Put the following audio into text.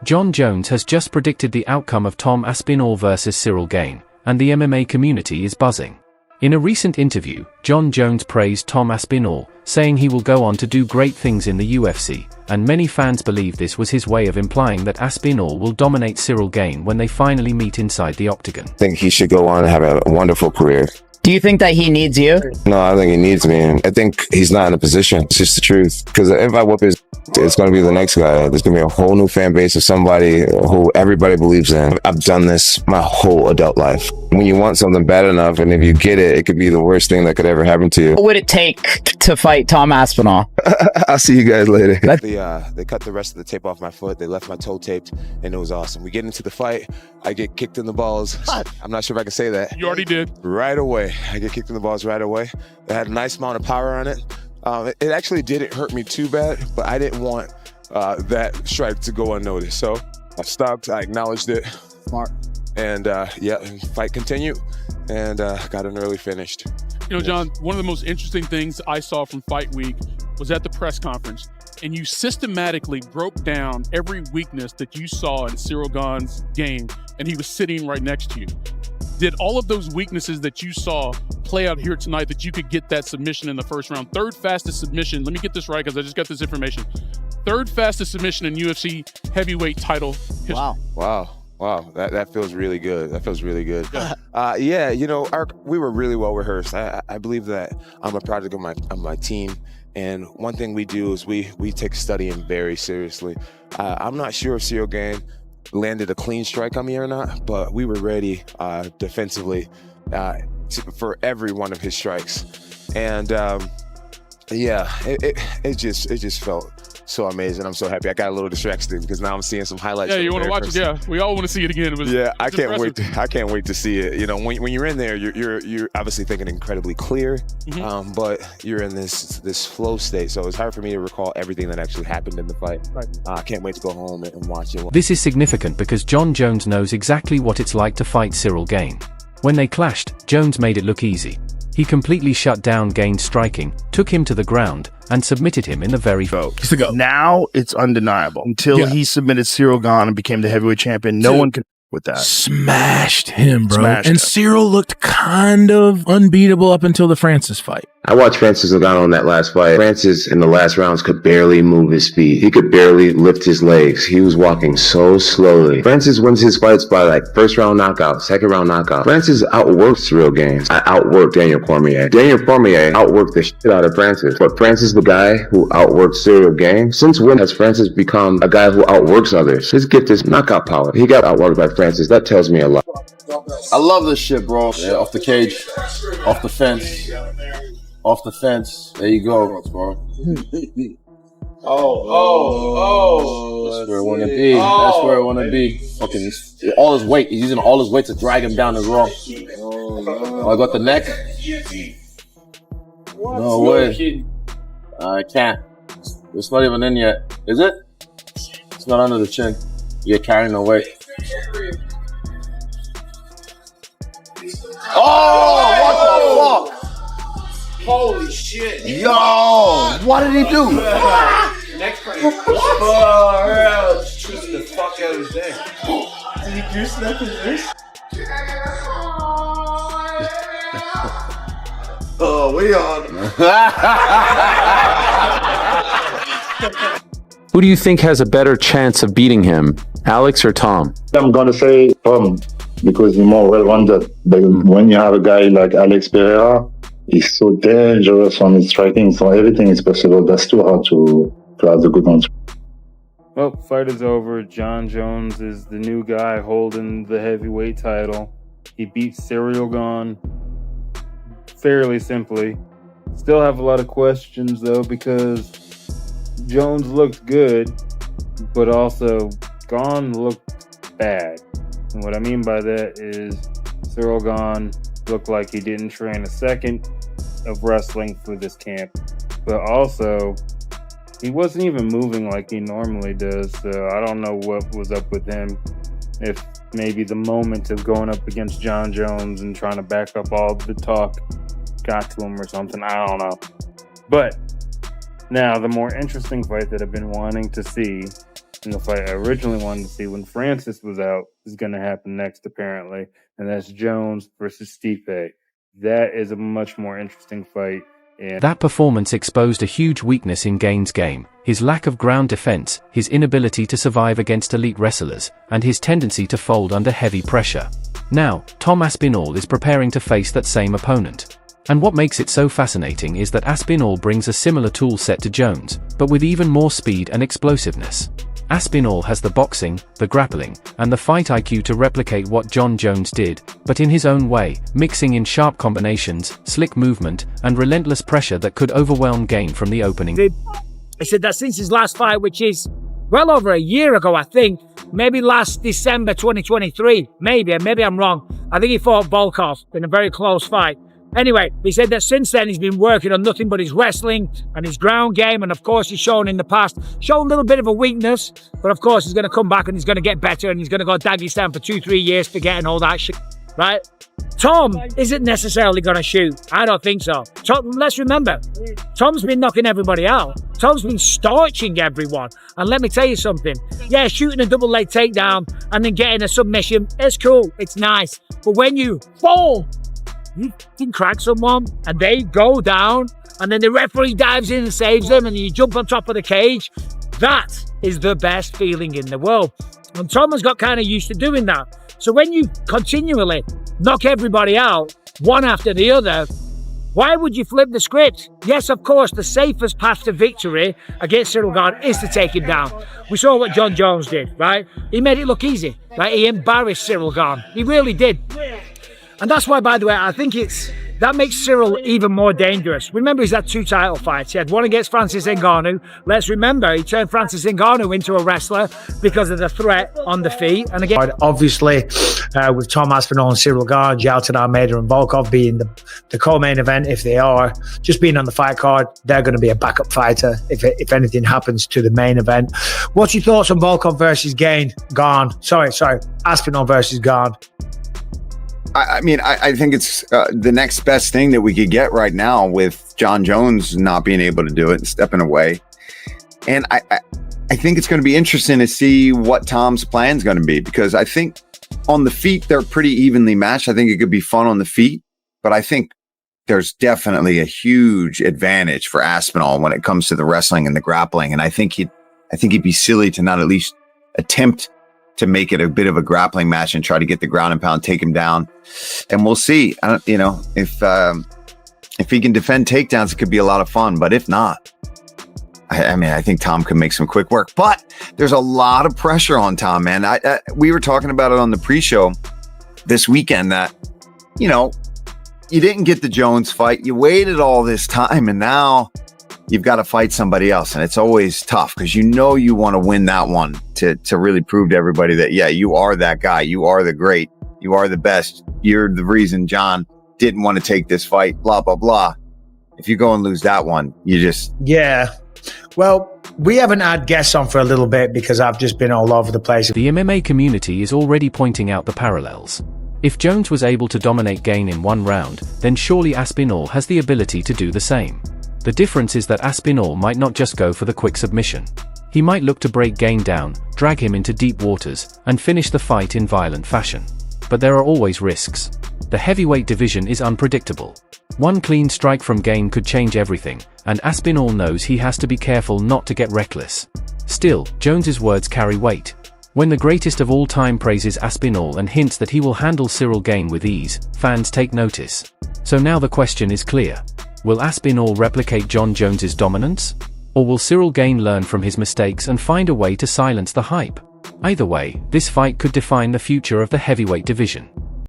Jon Jones has just predicted the outcome of Tom Aspinall vs Ciryl Gane, and the MMA community is buzzing. In a recent interview, Jon Jones praised Tom Aspinall, saying he will go on to do great things in the UFC, and many fans believe this was his way of implying that Aspinall will dominate Ciryl Gane when they finally meet inside the octagon. I think he should go on and have a wonderful career. Do you think that he needs you? No, I think he needs me. I think he's not in a position. It's just the truth. Because if I whoop his, it's going to be the next guy. There's going to be a whole new fan base of somebody who everybody believes in. I've done this my whole adult life. When you want something bad enough, and if you get it, it could be the worst thing that could ever happen to you. What would it take to fight Tom Aspinall? I'll see you guys later. They cut the rest of the tape off my foot. They left my toe taped, and it was awesome. We get into the fight. I get kicked in the balls. I'm not sure if I can say that. You already did. Right away. I get kicked in the balls right away. It had a nice amount of power on it. It actually didn't hurt me too bad, but I didn't want that strike to go unnoticed. So I stopped. I acknowledged it. Smart. And fight continued, and got an early finished. You know, Jon, one of the most interesting things I saw from Fight Week was at the press conference, and you systematically broke down every weakness that you saw in Ciryl Gane's game, and he was sitting right next to you. Did all of those weaknesses that you saw play out here tonight that you could get that submission in the first round? Third fastest submission. Let me get this right because I just got this information. Third fastest submission in UFC heavyweight title history. Wow, that feels really good. That feels really good. Yeah. You know, we were really well rehearsed. I believe that I'm a product of my team, and one thing we do is we take studying very seriously. I'm not sure if Ciryl Gane landed a clean strike on me or not, but we were ready defensively for every one of his strikes, and it just felt so amazing. I'm so happy. I got a little distracted because now I'm seeing some highlights. Yeah, you want to watch it? Yeah, we all want to see it again. I can't wait. I can't wait to see it. You know, when you're in there, you're obviously thinking incredibly clear, but you're in this flow state. So it's hard for me to recall everything that actually happened in the fight. I can't wait to go home and watch it. This is significant because Jon Jones knows exactly what it's like to fight Ciryl Gane. When they clashed, Jones made it look easy. He completely shut down Gane's striking, took him to the ground, and submitted him in the very first. Now it's undeniable. Until he submitted Ciryl Gane and became the heavyweight champion, no one could with that. Smashed him, bro. Ciryl looked kind of unbeatable up until the Francis fight. I watched Francis Gane on that last fight. Francis, in the last rounds, could barely move his feet. He could barely lift his legs. He was walking so slowly. Francis wins his fights by like first round knockout, second round knockout. Francis outworked Ciryl Gane. I outworked Daniel Cormier. Daniel Cormier outworked the shit out of Francis. But Francis, the guy who outworked Ciryl Gane, since when has Francis become a guy who outworks others? His gift is knockout power. He got outworked by Francis. That tells me a lot. I love this shit, bro. Yeah, off the cage, off the fence. Off the fence. There you go, bro. That's where I want to be. That's where I want to be. Fucking all his weight. He's using all his weight to drag him down as well. Oh, I got the neck. No way. I can't. It's not even in yet. Is it? It's not under the chin. You're carrying the weight. Oh, what the fuck? Holy shit. Yo, what did he do? Next fight. Oh, just twisted the fuck out of his neck. Did he juice up his wrist? Oh, we on. Who do you think has a better chance of beating him, Alex or Tom? I'm going to say Tom, because he's more well-rounded. But when you have a guy like Alex Pereira, he's so dangerous on his striking, so everything is possible. That's too hard to have the good ones. Well, fight is over. Jon Jones is the new guy holding the heavyweight title. He beat Ciryl Gane fairly simply. Still have a lot of questions, though, because Jones looked good, but also Gane looked bad. And what I mean by that is Ciryl Gane looked like he didn't train a second of wrestling for this camp, but also he wasn't even moving like he normally does. So I don't know what was up with him. If maybe the moment of going up against Jon Jones and trying to back up all the talk got to him or something. I don't know. But now the more interesting fight that I've been wanting to see And the fight I originally wanted to see when Francis was out is going to happen next, apparently. And that's Jones versus Stipe. That is a much more interesting fight. And that performance exposed a huge weakness in Gane's game: his lack of ground defense, his inability to survive against elite wrestlers, and his tendency to fold under heavy pressure. Now, Tom Aspinall is preparing to face that same opponent. And what makes it so fascinating is that Aspinall brings a similar tool set to Jones, but with even more speed and explosiveness. Aspinall has the boxing, the grappling, and the fight IQ to replicate what Jon Jones did, but in his own way, mixing in sharp combinations, slick movement, and relentless pressure that could overwhelm Gane from the opening. I said that since his last fight, which is well over a year ago, I think, maybe last December 2023, maybe I'm wrong. I think he fought Volkov in a very close fight. Anyway, he said that since then he's been working on nothing but his wrestling and his ground game, and of course he's shown in the past, shown a little bit of a weakness, but of course he's going to come back and he's going to get better, and he's going to go Dagestan for 2-3 years forgetting all that shit, right? Tom isn't necessarily going to shoot. I don't think so. Tom, let's remember, Tom's been knocking everybody out. Tom's been starching everyone. And let me tell you something. Yeah, shooting a double leg takedown and then getting a submission, it's cool, it's nice. But when you fall, you can crack someone and they go down and then the referee dives in and saves them and you jump on top of the cage. That is the best feeling in the world. And Tom has got kind of used to doing that. So when you continually knock everybody out, one after the other, why would you flip the script? Yes, of course, the safest path to victory against Ciryl Gane is to take him down. We saw what Jon Jones did, right? He made it look easy, right? He embarrassed Ciryl Gane. He really did. And that's why, by the way, I think that makes Ciryl even more dangerous. Remember, he's had 2 title fights. He had one against Francis Ngannou. Let's remember, he turned Francis Ngannou into a wrestler because of the threat on the feet. And again, obviously, with Tom Aspinall and Ciryl Gane, Jailton Almeida and Volkov being the co-main event, if they are, just being on the fight card, they're going to be a backup fighter if anything happens to the main event. What's your thoughts on Volkov versus Gane? Sorry, Aspinall versus Gane. I mean, I think it's the next best thing that we could get right now with Jon Jones not being able to do it and stepping away. And I think it's going to be interesting to see what Tom's plan is going to be, because I think on the feet, they're pretty evenly matched. I think it could be fun on the feet, but I think there's definitely a huge advantage for Aspinall when it comes to the wrestling and the grappling. And I think he'd be silly to not at least attempt to make it a bit of a grappling match and try to get the ground and pound, take him down. And we'll see. If he can defend takedowns, it could be a lot of fun. But if not, I think Tom can make some quick work. But there's a lot of pressure on Tom, man. We were talking about it on the pre-show this weekend that, you didn't get the Jones fight. You waited all this time, and now you've got to fight somebody else. And it's always tough because you want to win that one to really prove to everybody that, yeah, you are that guy. You are the great. You are the best. You're the reason Jon didn't want to take this fight, blah, blah, blah. If you go and lose that one, you just... Yeah. Well, we haven't had guests on for a little bit because I've just been all over the place. The MMA community is already pointing out the parallels. If Jones was able to dominate Gane in 1 round, then surely Aspinall has the ability to do the same. The difference is that Aspinall might not just go for the quick submission. He might look to break Gane down, drag him into deep waters, and finish the fight in violent fashion. But there are always risks. The heavyweight division is unpredictable. One clean strike from Gane could change everything, and Aspinall knows he has to be careful not to get reckless. Still, Jones's words carry weight. When the greatest of all time praises Aspinall and hints that he will handle Ciryl Gane with ease, fans take notice. So now the question is clear. Will Aspinall replicate Jon Jones's dominance? Or will Ciryl Gane learn from his mistakes and find a way to silence the hype? Either way, this fight could define the future of the heavyweight division.